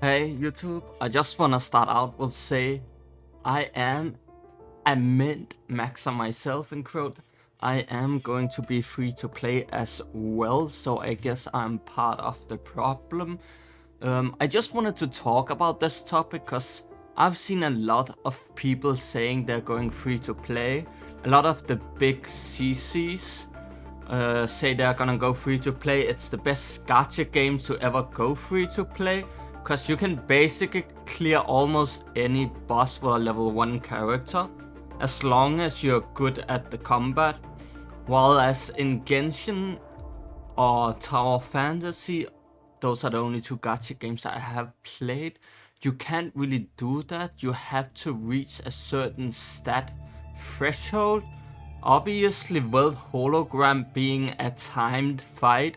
Hey YouTube, I just wanna start out with say I am a mint maxer myself in quote. I am going to be free to play as well, so I guess I'm part of the problem. I just wanted to talk about this topic because I've seen a lot of people saying they're going free to play. A lot of the big CCs say they're gonna go free to play. It's the best gacha game to ever go free to play, because you can basically clear almost any boss with a level 1 character, as long as you're good at the combat. While as in Genshin or Tower Fantasy, those are the only two gacha games I have played, you can't really do that. You have to reach a certain stat threshold. Obviously, with hologram being a timed fight,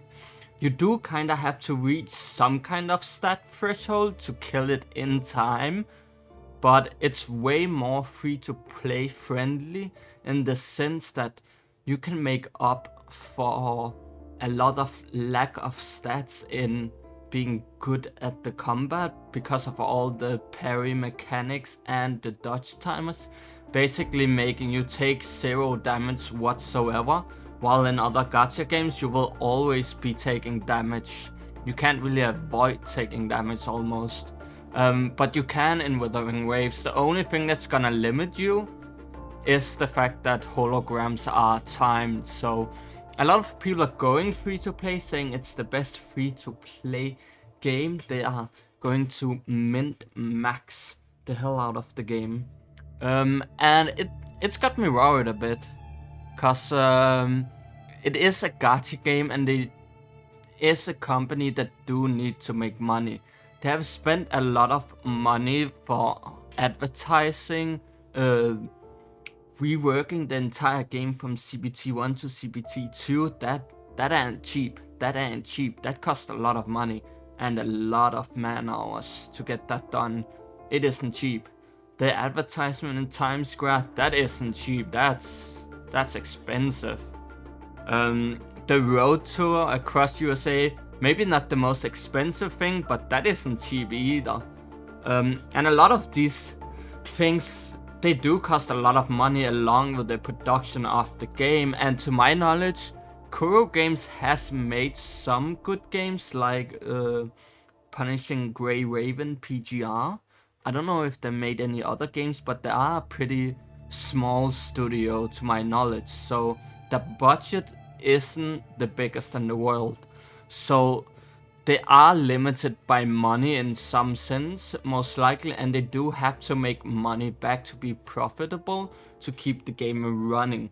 you do kinda have to reach some kind of stat threshold to kill it in time, but it's way more free to play friendly in the sense that you can make up for a lot of lack of stats in being good at the combat because of all the parry mechanics and the dodge timers, basically making you take 0 damage whatsoever, while in other gacha games you will always be taking damage. You can't really avoid taking damage almost. But you can in Withering Waves. The only thing that's gonna limit you is the fact that holograms are timed. So a lot of people are going free to play, saying it's the best free to play game. They are going to mint max the hell out of the game. And it's got me worried a bit, cause it is a gacha game and they is a company that do need to make money. They have spent a lot of money for advertising, reworking the entire game from CBT1 to CBT2. That ain't cheap. That ain't cheap. That cost a lot of money and a lot of man hours to get that done. It isn't cheap. The advertisement in Times Square, that isn't cheap. That's expensive. The road tour across USA, maybe not the most expensive thing, but that isn't cheap either. And a lot of these things, they do cost a lot of money along with the production of the game. And to my knowledge, Kuro Games has made some good games like Punishing Grey Raven PGR. I don't know if they made any other games, but they are a pretty small studio to my knowledge. So the budget isn't the biggest in the world. So they are limited by money in some sense, most likely, and they do have to make money back to be profitable to keep the game running.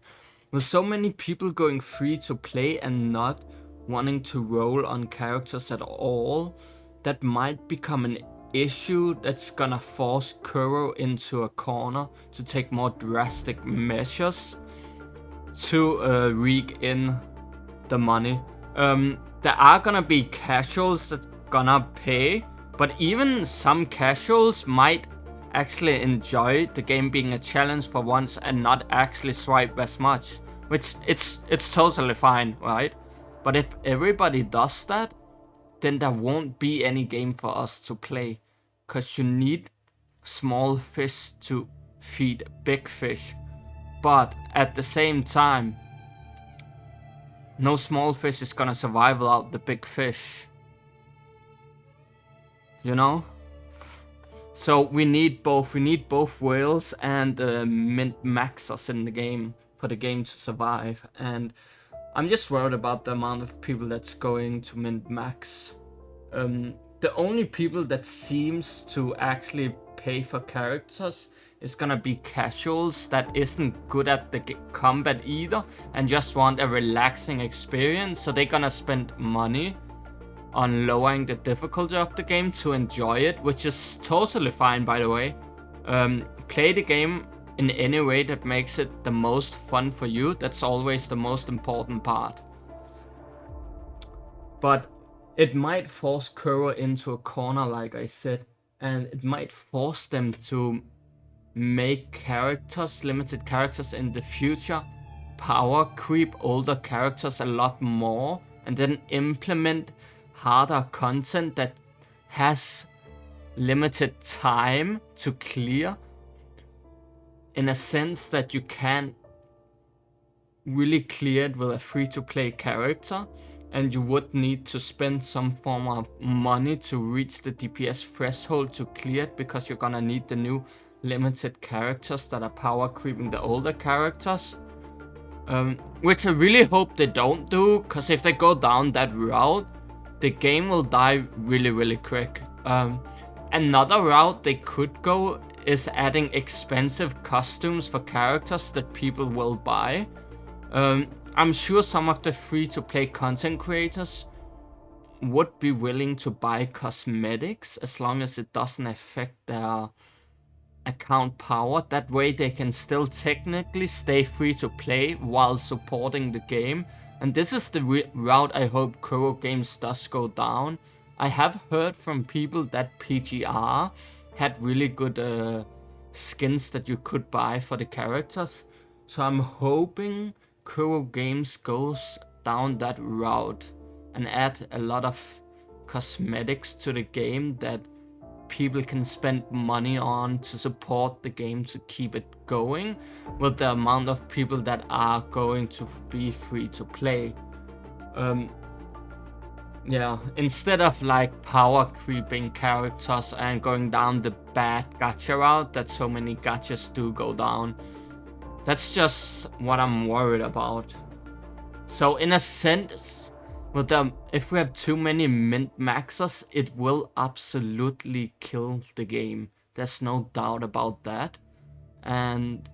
With so many people going free to play and not wanting to roll on characters at all, that might become an issue that's gonna force Kuro into a corner to take more drastic measures to rake in the money. There are gonna be casuals that's gonna pay, but even some casuals might actually enjoy the game being a challenge for once and not actually swipe as much, which it's totally fine, right? But if everybody does that, then there won't be any game for us to play, because you need small fish to feed big fish. But at the same time, no small fish is gonna survive without the big fish. You know? So we need both. We need both whales and mint maxers in the game for the game to survive. And I'm just worried about the amount of people that's going to mint max. The only people that seems to actually pay for characters is gonna be casuals that isn't good at the combat either and just want a relaxing experience, so they're gonna spend money on lowering the difficulty of the game to enjoy it, which is totally fine, by the way. Play the game in any way that makes it the most fun for you. That's always the most important part. But it might force Kuro into a corner, like I said, and it might force them to make characters, limited characters in the future, power creep older characters a lot more, and then implement harder content that has limited time to clear, in a sense that you can't really clear it with a free-to-play character, and you would need to spend some form of money to reach the DPS threshold to clear it, because you're gonna need the new limited characters that are power creeping the older characters. Which I really hope they don't do, because if they go down that route, the game will die really, really quick. Another route they could go is adding expensive costumes for characters that people will buy. I'm sure some of the free-to-play content creators would be willing to buy cosmetics as long as it doesn't affect their account power. That way they can still technically stay free to play while supporting the game. And this is the route I hope Kuro Games does go down. I have heard from people that PGR had really good skins that you could buy for the characters. So I'm hoping Kuro Games goes down that route and add a lot of cosmetics to the game that people can spend money on to support the game to keep it going with the amount of people that are going to be free to play. Yeah, instead of like power creeping characters and going down the bad gacha route that so many gachas do go down. That's just what I'm worried about. So in a sense, with if we have too many mint maxers, it will absolutely kill the game. There's no doubt about that. And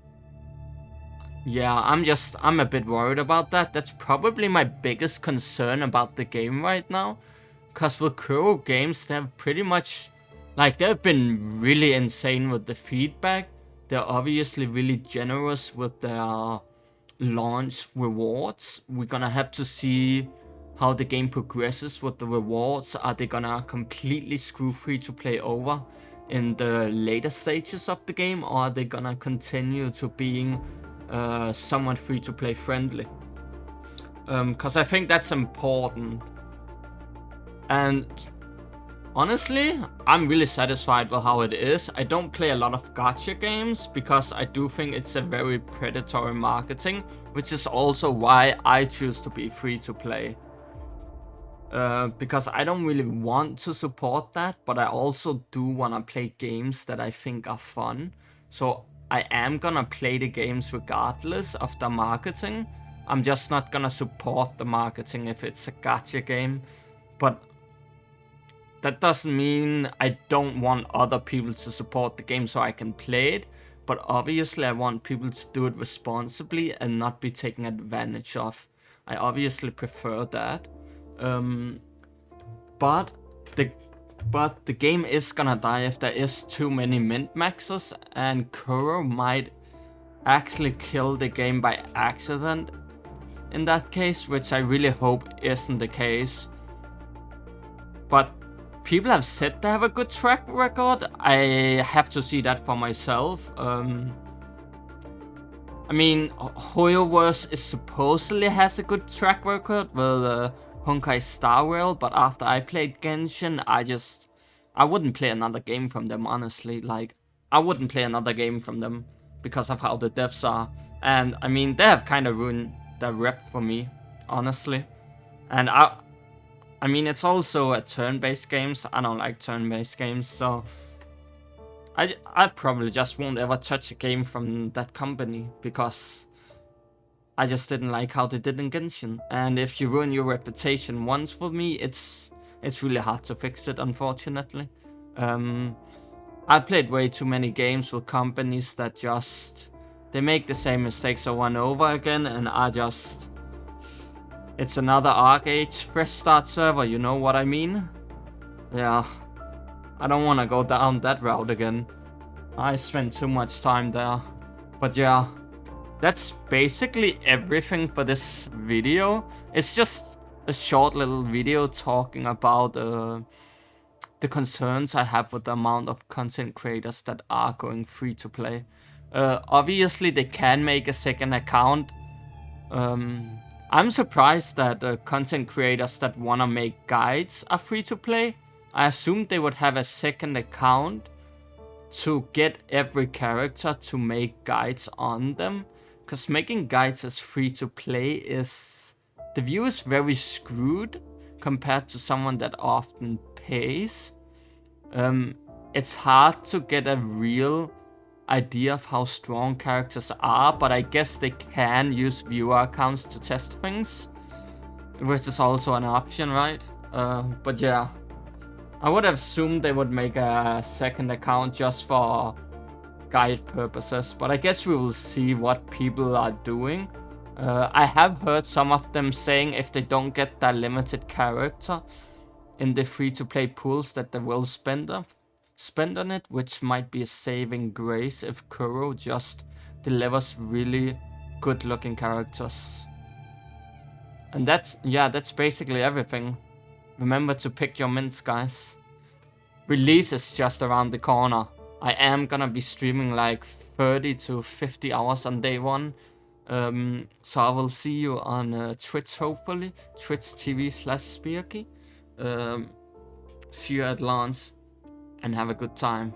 yeah, I'm a bit worried about that. That's probably my biggest concern about the game right now. Because with Kuro Games, they've pretty much, like, they've been really insane with the feedback. They're obviously really generous with their launch rewards. We're gonna have to see how the game progresses with the rewards. Are they gonna completely screw free to play over in the later stages of the game, or are they gonna continue to being somewhat free to play friendly? Because I think that's important. And honestly, I'm really satisfied with how it is. I don't play a lot of gacha games because I do think it's a very predatory marketing, which is also why I choose to be free to play. Because I don't really want to support that, but I also do want to play games that I think are fun. So I am gonna play the games regardless of the marketing. I'm just not gonna support the marketing if it's a gacha game. But that doesn't mean I don't want other people to support the game so I can play it. But obviously I want people to do it responsibly and not be taken advantage of. I obviously prefer that. But the game is gonna die if there is too many mint maxes, and Kuro might actually kill the game by accident in that case, which I really hope isn't the case. But people have said they have a good track record. I have to see that for myself. I mean, Hoyoverse is supposedly has a good track record with Honkai Star Rail, but after I played Genshin, I wouldn't play another game from them, honestly. Like, I wouldn't play another game from them because of how the devs are. And I mean, they have kind of ruined their rep for me, honestly. And I mean, it's also a turn-based games. I don't like turn-based games, so I probably just won't ever touch a game from that company because I just didn't like how they did in Genshin. And if you ruin your reputation once with me, it's really hard to fix it, unfortunately. I played way too many games with companies that they make the same mistakes over and over again, and it's another ArcH fresh start server, you know what I mean? Yeah, I don't want to go down that route again. I spent too much time there. But yeah, that's basically everything for this video. It's just a short little video talking about the concerns I have with the amount of content creators that are going free to play. Obviously, they can make a second account. I'm surprised that content creators that want to make guides are free to play. I assumed they would have a second account to get every character to make guides on them. Because making guides as free to play is... the view is very screwed compared to someone that often pays. It's hard to get a real idea of how strong characters are, but I guess they can use viewer accounts to test things, which is also an option, right? But yeah, I would have assumed they would make a second account just for guide purposes, but I guess we will see what people are doing. I have heard some of them saying if they don't get that limited character in the free-to-play pools that they will spend on it, which might be a saving grace if Kuro just delivers really good-looking characters. And that's basically everything. Remember to pick your mints, guys. Release is just around the corner. I am gonna be streaming like 30 to 50 hours on day one. So I will see you on Twitch, hopefully. Twitch TV/Spirky. See you at launch and have a good time.